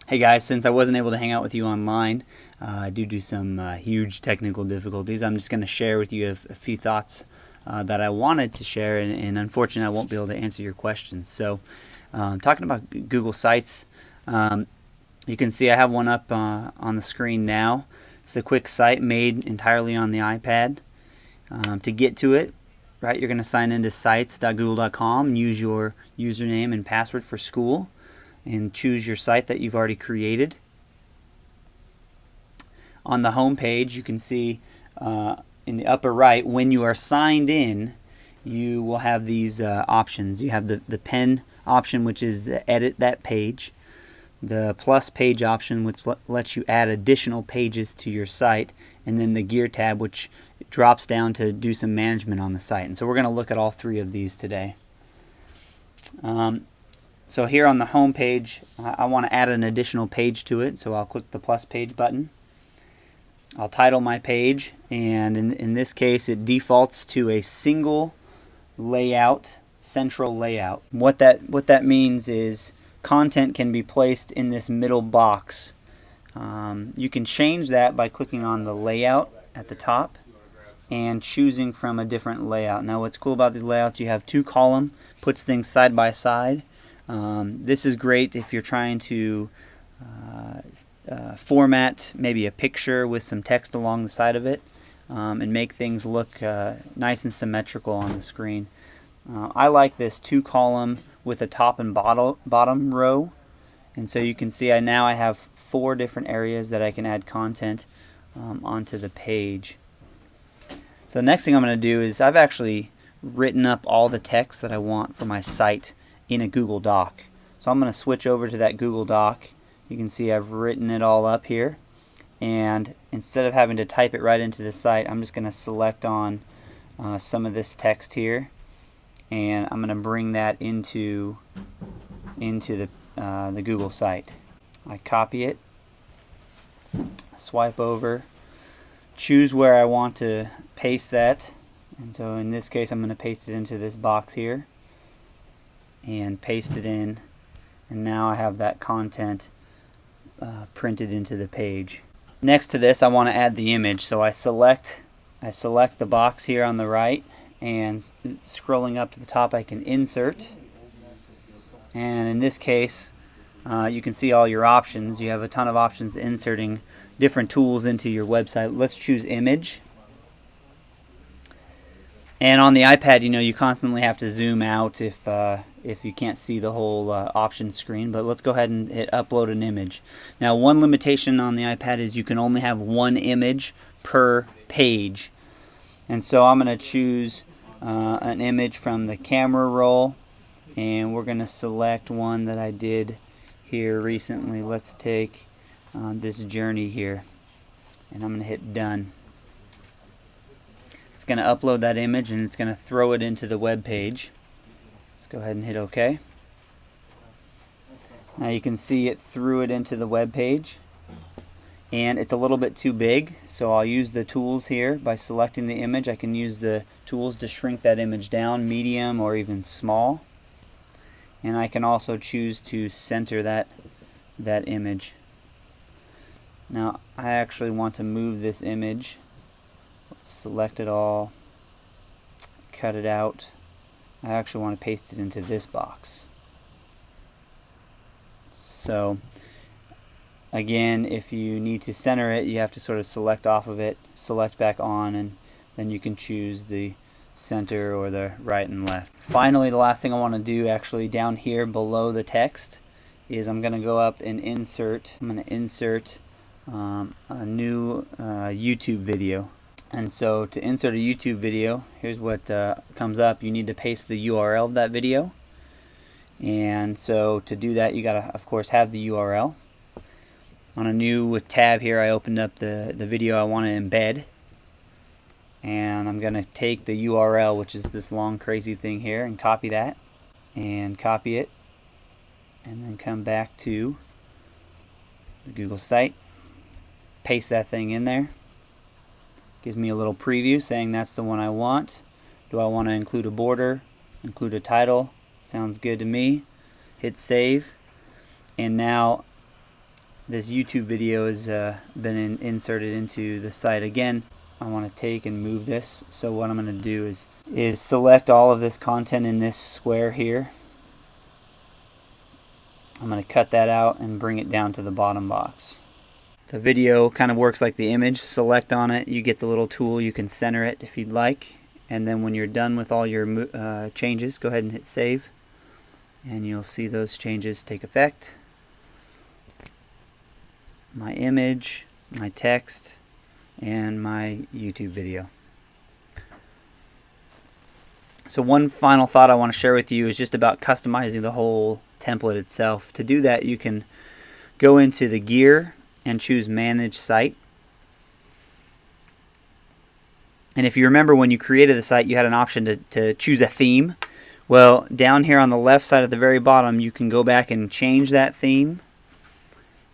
Hey guys, since I wasn't able to hang out with you online due to some huge technical difficulties, I'm just going to share with you a few thoughts that I wanted to share, and unfortunately I won't be able to answer your questions. So talking about Google Sites, you can see I have one up on the screen now. It's a quick site made entirely on the iPad. To get to it, right, you're going to sign into sites.google.com and use your username and password for school, and choose your site that you've already created. On the home page, you can see in the upper right, when you are signed in, you will have these options. You have the pen option, which is the edit that page, the plus page option, which lets you add additional pages to your site, and then the gear tab, which drops down to do some management on the site. And so we're going to look at all three of these today. So here on the home page, I want to add an additional page to it, so I'll click the plus page button. I'll title my page, and in this case it defaults to a single layout, central layout. What that means is content can be placed in this middle box. You can change that by clicking on the layout at the top and choosing from a different layout. Now what's cool about these layouts, you have two column, puts things side by side. This is great if you're trying to format maybe a picture with some text along the side of it, and make things look nice and symmetrical on the screen. I like this two column with a top and bottom row, and so you can see now I have 4 different areas that I can add content onto the page. So the next thing I'm going to do is I've actually written up all the text that I want for my site in a Google Doc. So I'm going to switch over to that Google Doc. You can see I've written it all up here, and instead of having to type it right into the site, I'm just going to select on some of this text here, and I'm going to bring that into the Google site. I copy it, swipe over, choose where I want to paste that, and so in this case I'm going to paste it into this box here and paste it in, and now I have that content printed into the page. Next to this, I want to add the image, so I select the box here on the right, and scrolling up to the top I can insert, and in this case you can see all your options. You have a ton of options inserting different tools into your website. Let's choose image. And on the iPad, you constantly have to zoom out if you can't see the whole option screen. But let's go ahead and hit upload an image. Now, one limitation on the iPad is you can only have one image per page. And so I'm going to choose an image from the camera roll, and we're going to select one that I did here recently. Let's take this journey here, and I'm going to hit done. It's going to upload that image, and it's going to throw it into the web page. Let's go ahead and hit OK. Now you can see it threw it into the web page, and it's a little bit too big, so I'll use the tools here. By selecting the image, I can use the tools to shrink that image down, medium or even small, and I can also choose to center that image. Now I actually want to move this image. Let's select it all, cut it out. I actually want to paste it into this box. So again, if you need to center it, you have to sort of select off of it, select back on, and then you can choose the center or the right and left. Finally, the last thing I want to do actually down here below the text is I'm going to go up and insert. I'm going to insert a new YouTube video. And so to insert a YouTube video, here's what comes up. You need to paste the URL of that video. And so to do that, you gotta, of course, have the URL. On a new tab here, I opened up the video I want to embed. And I'm going to take the URL, which is this long crazy thing here, and copy that. And copy it. And then come back to the Google site. Paste that thing in there. Gives me a little preview saying that's the one I want. Do I want to include a border, include a title? Sounds good to me. Hit save. And now this YouTube video has been inserted into the site. Again, I want to take and move this. So what I'm going to do is select all of this content in this square here. I'm going to cut that out and bring it down to the bottom box. The video kind of works like the image. Select on it, you get the little tool, you can center it if you'd like, and then when you're done with all your changes, go ahead and hit save, and you'll see those changes take effect. My image, my text, and my YouTube video. So one final thought I want to share with you is just about customizing the whole template itself. To do that, you can go into the gear and choose Manage Site. And if you remember, when you created the site, you had an option to choose a theme. Well, down here on the left side at the very bottom, you can go back and change that theme.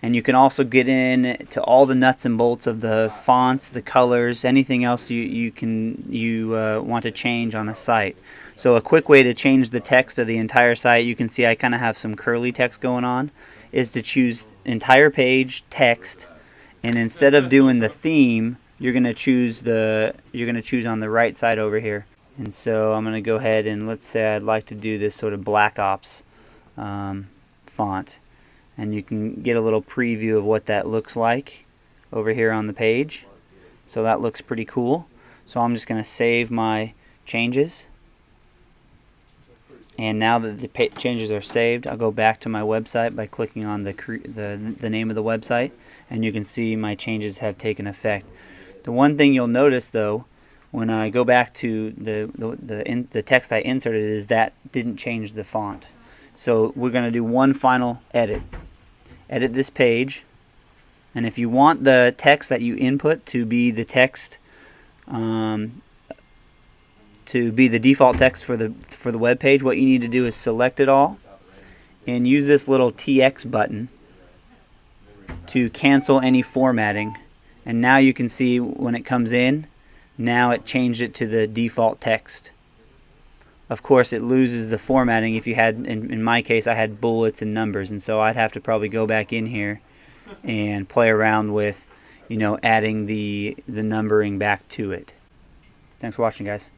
And you can also get in to all the nuts and bolts of the fonts, the colors, anything else you want to change on a site. So a quick way to change the text of the entire site, you can see I kind of have some curly text going on, is to choose entire page text, and instead of doing the theme, you're going to choose on the right side over here. And so I'm going to go ahead and, let's say I'd like to do this sort of Black Ops font, and you can get a little preview of what that looks like over here on the page. So that looks pretty cool. So I'm just going to save my changes. And now that the changes are saved, I'll go back to my website by clicking on the name of the website, and you can see my changes have taken effect. The one thing you'll notice, though, when I go back to the text I inserted, is that didn't change the font. So we're going to do one final edit. Edit this page, and if you want the text that you input to be the text, to be the default text for the web page, what you need to do is select it all and use this little TX button to cancel any formatting. And now you can see when it comes in, now it changed it to the default text. Of course, it loses the formatting if you had, in my case, I had bullets and numbers, and so I'd have to probably go back in here and play around with, adding the numbering back to it. Thanks for watching, guys.